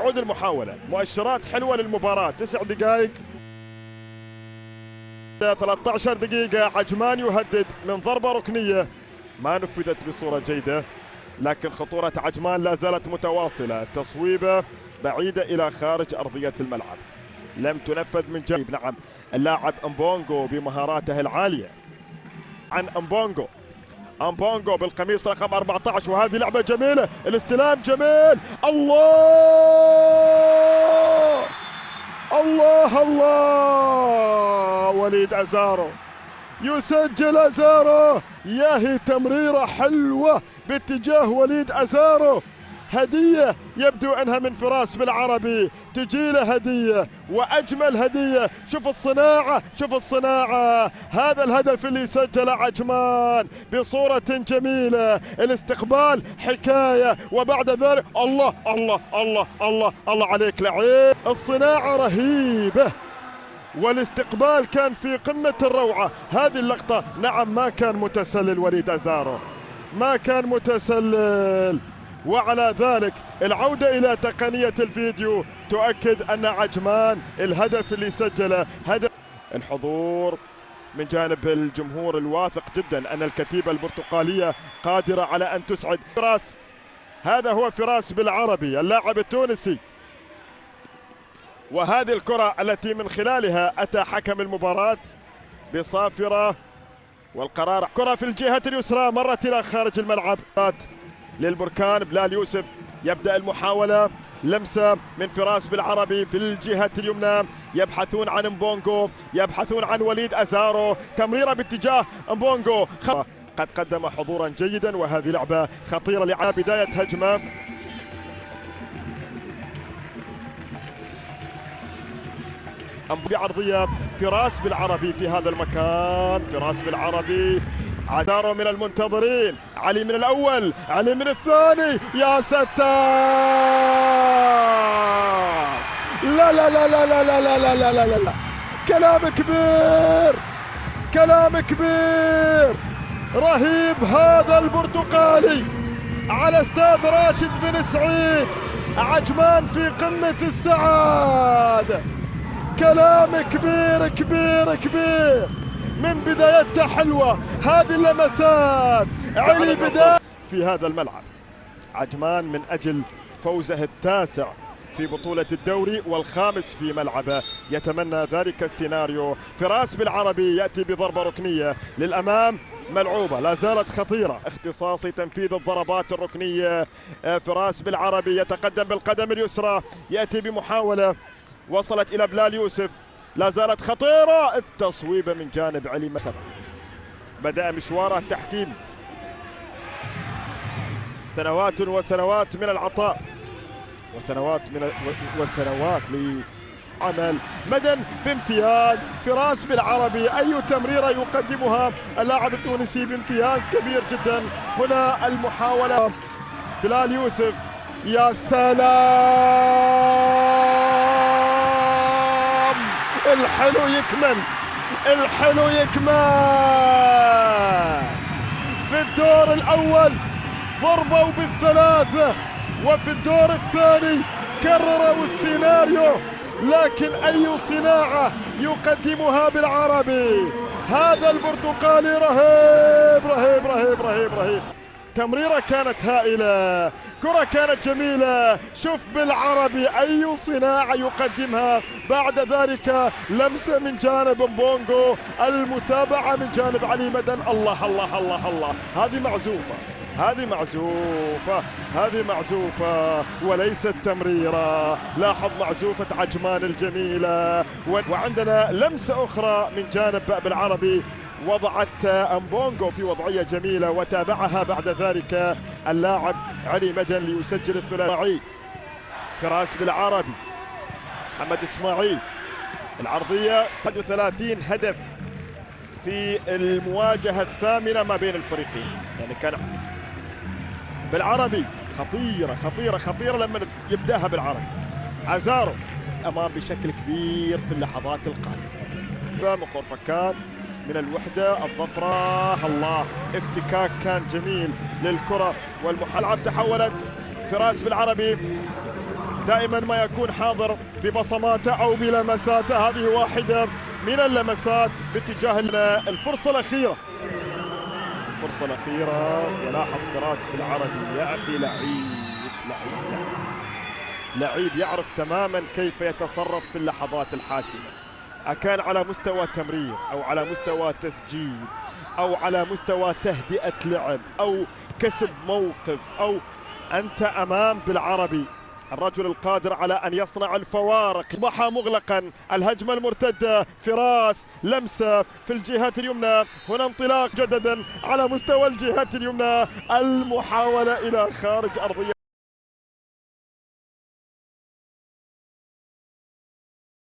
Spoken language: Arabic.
تعود المحاولة. مؤشرات حلوة للمباراة. 9 دقائق 13 دقيقة. عجمان يهدد من ضربة ركنية ما نفذت بصورة جيدة، لكن خطورة عجمان لا زالت متواصلة. تصويبة بعيدة إلى خارج أرضية الملعب، لم تنفذ من جانب. نعم، اللاعب امبونغو بمهاراته العالية. عن امبونغو بالقميص رقم 14، وهذه لعبة جميلة. الاستلام جميل. الله الله الله، وليد أزارو يسجل. أزارو ياهي تمريرة حلوة باتجاه وليد أزارو، هدية يبدو أنها من فراس بالعربي، تجي له هدية وأجمل هدية. شوف الصناعة، شوف الصناعة. هذا الهدف اللي سجله عجمان بصورة جميلة. الاستقبال حكاية، وبعد ذلك الله الله الله الله الله عليك لعيب. الصناعة رهيبة والاستقبال كان في قمة الروعة. هذه اللقطة نعم ما كان متسلل وليد أزارو، ما كان متسلل. وعلى ذلك العودة إلى تقنية الفيديو تؤكد أن عجمان الهدف اللي سجله هدف. الحضور من جانب الجمهور الواثق جدا أن الكتيبة البرتقالية قادرة على أن تسعد. فراس، هذا هو فراس بالعربي اللاعب التونسي، وهذه الكرة التي من خلالها أتى حكم المباراة بصافرة، والقرار كرة في الجهة اليسرى مرت إلى خارج الملعب للبركان. بلال يوسف يبدأ المحاولة. لمسة من فراس بالعربي في الجهة اليمنى، يبحثون عن امبونغو، يبحثون عن وليد أزارو. تمريرة باتجاه امبونغو، قد قدم حضورا جيدا، وهذه لعبة خطيرة لبداية هجمة. بعرضية فراس بالعربي في هذا المكان. فراس بالعربي، عدارو من المنتظرين، علي من الأول، علي من الثاني. يا ستار، لا لا لا لا لا لا لا لا لا لا لا. كلام كبير، كلام كبير. رهيب هذا البرتقالي على استاذ راشد بن سعيد. عجمان في قمة السعادة. كلام كبير كبير كبير. من بدايتها حلوة هذه اللمسات. علي بداية في هذا الملعب. عجمان من أجل فوزه التاسع في بطولة الدوري والخامس في ملعبه يتمنى ذلك السيناريو. فراس بالعربي يأتي بضربة ركنية للأمام، ملعوبة لا زالت خطيرة. اختصاصي تنفيذ الضربات الركنية. فراس بالعربي يتقدم بالقدم اليسرى، يأتي بمحاولة وصلت إلى بلال يوسف، لا زالت خطيرة. التصويبة من جانب علي مسر. بدأ مشواره التحكيم، سنوات وسنوات من العطاء وسنوات لعمل. مدن بامتياز. فراس بالعربي، أي تمريرة يقدمها اللاعب التونسي بامتياز كبير جدا. هنا المحاولة بلال يوسف، يا سلام. الحلو يكمل، الحلو يكمل. في الدور الأول ضربوا بالثلاثة، وفي الدور الثاني كرروا السيناريو، لكن أي صناعة يقدمها بالعربي. هذا البرتقالي رهيب رهيب رهيب رهيب رهيب. تمريرة كانت هائلة، كرة كانت جميلة. شوف بالعربي أي صناعة يقدمها. بعد ذلك لمسة من جانب امبونغو، المتابعة من جانب علي مدن. الله الله الله الله، هذه معزوفة، هذه معزوفة، هذه معزوفة وليست تمريرة. لاحظ معزوفة عجمان الجميلة. وعندنا لمسة أخرى من جانب بالعربي، وضعت امبونغو في وضعية جميلة وتابعها بعد ذلك اللاعب علي مدن ليسجل الثلاثي. فراس بالعربي، محمد اسماعيل، العرضية 31 هدف في المواجهة الثامنة ما بين الفريقين، يعني كان بالعربي خطيرة خطيرة خطيرة لما يبدأها بالعربي. أزارو أمام بشكل كبير في اللحظات القادمة. مخور فكان من الوحدة الظفراء، الله، افتكاك كان جميل للكرة والمحلعب. تحولت فراس بالعربي دائما ما يكون حاضر ببصماته أو بلمساته. هذه واحدة من اللمسات باتجاه الفرصة الأخيرة. الفرصة الأخيرة، ولاحظ فراس بالعربي يا أخي لعيب يعرف تماما كيف يتصرف في اللحظات الحاسمة، أكان على مستوى تمرير أو على مستوى تسجيل أو على مستوى تهدئة لعب أو كسب موقف، أو أنت أمام بالعربي الرجل القادر على أن يصنع الفوارق. أصبح مغلقا، الهجمة المرتدة، فراس لمسة في الجهة اليمنى، هنا انطلاق جددا على مستوى الجهة اليمنى، المحاولة إلى خارج أرضية